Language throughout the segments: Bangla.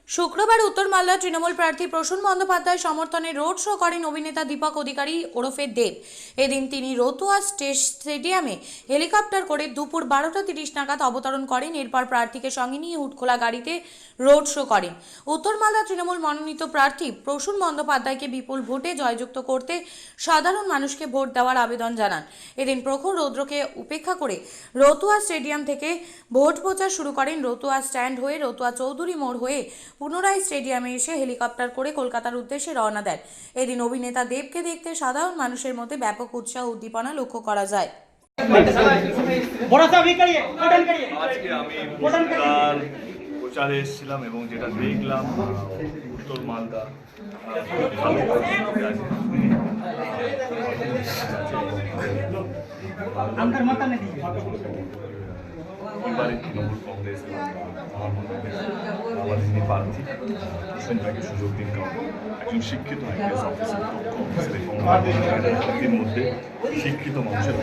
শুক্রবার উত্তর মালদার তৃণমূল প্রার্থী প্রসূন বন্দ্যোপাধ্যায় সমর্থনে রোড শো করেন অভিনেতা দীপক অধিকারী ওরফে দেব। এদিন তিনি রতুয়া স্টেডিয়ামে হেলিকপ্টার করে দুপুর 12:30 নাগাদ অবতরণ করেন। এরপর প্রার্থীকে সঙ্গে নিয়ে হুটখোলা গাড়িতে রোড শো করেন। উত্তর মালদা তৃণমূল মনোনীত প্রার্থী প্রসূন বন্দ্যোপাধ্যায়কে বিপুল ভোটে জয়যুক্ত করতে সাধারণ মানুষকে ভোট দেওয়ার আবেদন জানান। এদিন প্রখর রৌদ্রকে উপেক্ষা করে রতুয়া স্টেডিয়াম থেকে ভোট প্রচার শুরু করেন। রতুয়া স্ট্যান্ড হয়ে রতুয়া চৌধুরী মোড় হয়ে পুনরায় স্টেডিয়ামে এসে হেলিকপ্টার করে কলকাতার উদ্দেশ্যে রওনা দেন। এদিন অভিনেতা দেবকে দেখতে সাধারণ মানুষের মধ্যে ব্যাপক উৎসাহ উদ্দীপনা লক্ষ্য করা যায়। আজকে আমি প্রচারে এসেছিলাম এবং যেটা দেখলাম উত্তর মালদা এবারে তৃণমূল কংগ্রেস আমার যিনি প্রার্থী তাকে সুযোগ দিন একজন শিক্ষিত আইপিএস অফিসার দক্ষ অফিসার এবং রাজনীতির মধ্যে শিক্ষিত মানুষের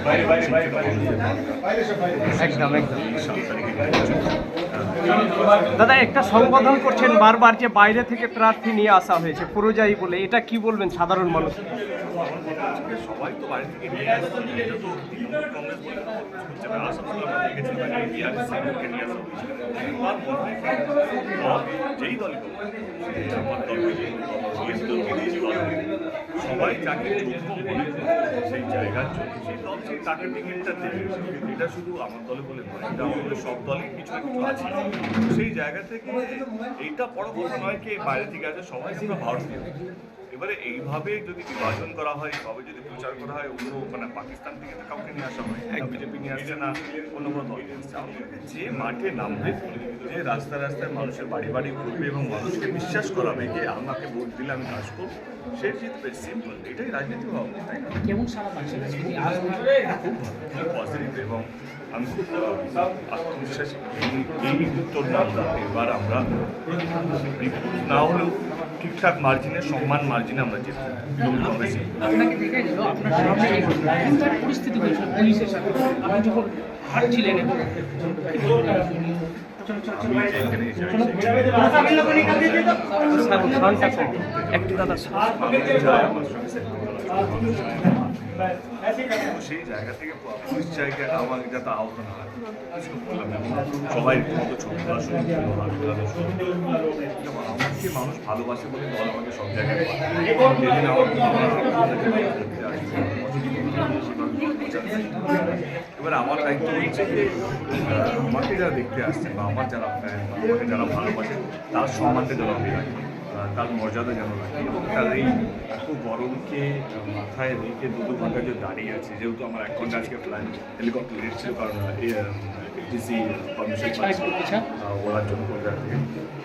দাদা একটা সংবোধন করছেন বারবার যে বাইরে থেকে প্রার্থী নিয়ে আসা হয়েছে পুরোজাই বলে, এটা কি বলবেন সাধারণ মানুষ? সবাই তো বাইরে থেকে নিয়ে আসছে, এটা তো তৃণমূল কংগ্রেস বলে যেই দলই সবাই যাকে যোগ্য বলে সেই জায়গার জন্য সেই দল সেই তাকে টিকিটটা দেবে। এটা শুধু আমার দলে বলে নয়, এটা আমাদের সব দলে কিছু না কিছু আছে। সেই জায়গা থেকে এইটা বড় কথা নয় কি বাইরে থেকে আছে, সবাই আমরা ভারতীয়। এবারে এইভাবে যদি নির্বাচন করা হয়, এভাবে যদি প্রচার করা হয়, অন্য মানে পাকিস্তান থেকে তো কাউকে নিয়ে আসা হয়, বিজেপি নিয়ে আসছে না, অন্য কোনো দল নিয়ে আসছে। আমাদেরকে যে মাঠে নামবে, যে রাস্তায় রাস্তায় মানুষের বাড়ি বাড়ি ঘুরবে এবং মানুষকে বিশ্বাস করাবে যে আমাকে ভোট দিলে আমি কাজ করবো, সে জিতবে। সিম্পল, এটাই রাজনীতি হওয়া উচিত, তাই না? কেমন সারা পাচ্ছে? খুব পজিটিভ এবং আমি খুব আত্মবিশ্বাসী এই উত্তর মালদা এবার আমরা না হলেও ঠিকঠাক মার্জিনে, সম্মান মার্জিনে আমরা জিতবো। আপনাকে দেখে গেল আপনার সামনে পরিস্থিতি হয়েছিল পুলিশের সাথে, আপনি যখন হাঁটছিলেন এবং একটু দাদা সেই জায়গা থেকে পুলিশ জায়গায় আমাকে যাতে আহত না হয় সবাই মতো ছবি তোলা শুরু আমাকে মানুষ ভালোবাসে বলে দল আমাকে সব জায়গায় যেদিন এবার আমার দায়িত্ব হচ্ছে যে আমাকে যারা দেখতে আসছে বা আমার যারা ফ্যান বা আমাকে যারা ভালোবাসে তার সম্মানটা যেন আমি রাখি, তার মর্যাদা যেন রাখি এবং তার এই এত গরমকে মাথায় রেখে দু ঘন্টা যে দাঁড়িয়ে আছে, যেহেতু আমার 1 ঘন্টা আজকে ফ্লাইট হেলিকপ্টার লেট ছিল কারণ ডিসি পারমিশন ওড়ার জন্য কলকাতা থেকে,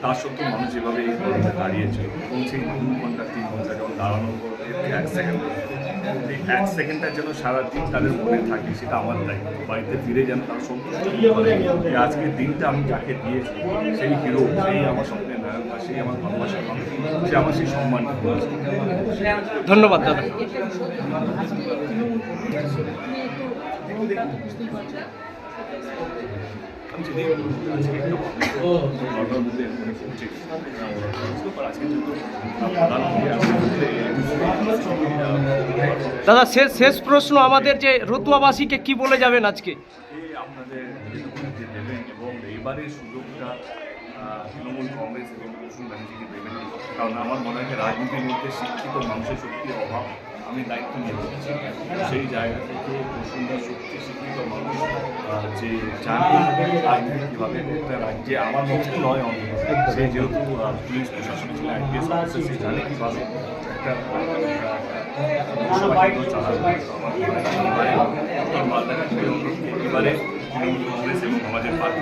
তার সত্ত্বেও মানুষ যেভাবে এই গরমে দাঁড়িয়েছে এবং সেই 2 ঘন্টা 3 ঘন্টা যখন দাঁড়ানোর পর 1 সেকেন্ড, এই 1 সেকেন্ডটা যেন সারাদিন তাদের মনে থাকে, সেটা আমার দায়িত্ব। বাড়িতে ফিরে যেন তারা সন্তুষ্ট করে যে আজকের দিনটা আমি যাকে দিয়েছি সেই হিরো, সেই আমার স্বপ্নের নায়ক বা সেই আমার ভালোবাসার মানুষ, সে আমার সেই সম্মান। ধন্যবাদ দাদা। দাদা শেষ প্রশ্ন আমাদের, যে রতুয়াবাসীকে কি বলে যাবেন আজকে? আপনাদের দেবেন এবং এইবারের সুযোগটা তৃণমূল কংগ্রেস এবং প্রসূন ব্যানার্জিকে দেবেন, কারণ আমার মনে হয় রাজনীতির মধ্যে শিক্ষিত মানুষের শক্তির অভাব, আমি দায়িত্ব নিয়ে বলছি। সেই জায়গা থেকে প্রসূনরা শক্তি শিক্ষিত মানুষ যে জানে রাজনীতি কীভাবে একটা রাজ্যে আমার মতো নয় অন্তত, সে যেহেতু পুলিশ প্রশাসন ছিল আইপিএস অফিসার, সে জানে কীভাবে একটা চালাবে। আমার মালদাকে এবারে তৃণমূল কংগ্রেস এবং আমাদের পার্টি।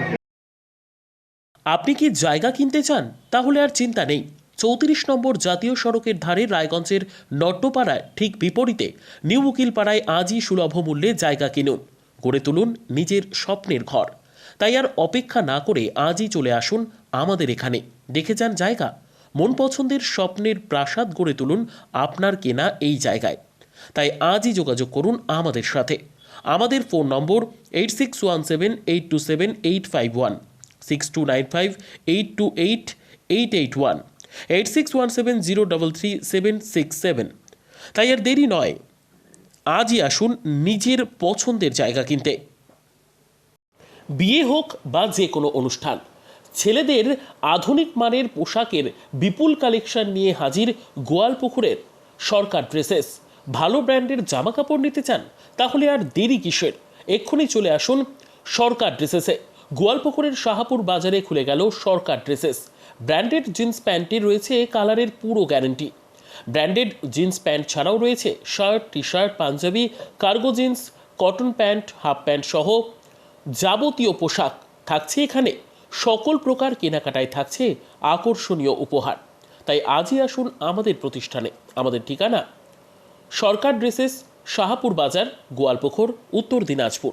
আপনি কি জায়গা কিনতে চান? তাহলে আর চিন্তা নেই, 34 নম্বর জাতীয় সড়কের ধারে রায়গঞ্জের নট্টপাড়ায় ঠিক বিপরীতে নিউ উকিলপাড়ায় আজই সুলভ মূল্যে জায়গা কিনুন, গড়ে তুলুন নিজের স্বপ্নের ঘর। তাই আর অপেক্ষা না করে আজই চলে আসুন আমাদের এখানে, দেখে যান জায়গা। মন পছন্দের স্বপ্নের প্রাসাদ গড়ে তুলুন আপনার কেনা এই জায়গায়। তাই আজই যোগাযোগ করুন আমাদের সাথে। আমাদের ফোন নম্বর 8617827851, 6295828881, 8617033767। তাই আর দেরি নয়, আজই আসুন নিজের পছন্দের জায়গা কিনতে। বিয়ে হোক বা যে কোনো অনুষ্ঠান, ছেলেদের আধুনিক মানের পোশাকের বিপুল কালেকশন নিয়ে হাজির গোয়ালপুকুরের সরকার ড্রেসেস। ভালো ব্র্যান্ডের জামা কাপড় নিতে চান? তাহলে আর দেরি কিসের, এক্ষুনি চলে আসুন সরকার ড্রেসেসে। গোয়ালপুকুরের শাহাপুর বাজারে খুলে গেল সরকার ড্রেসেস। ব্র্যান্ডেড জিন্স প্যান্টে রয়েছে কালারের পুরো গ্যারান্টি। ব্র্যান্ডেড জিন্স প্যান্ট ছাড়াও রয়েছে shirt, T shirt, panjabi, cargo jeans, cotton pant, half pant সহ যাবতীয় পোশাক থাকছে এখানে। সকল প্রকার কেনাকাটায় থাকছে আকর্ষণীয় উপহার। তাই আজই আসুন আমাদের প্রতিষ্ঠানে। আমাদের ঠিকানা সরকার ড্রেসেস, শাহাপুর বাজার, গোয়ালপুকুর, উত্তর দিনাজপুর।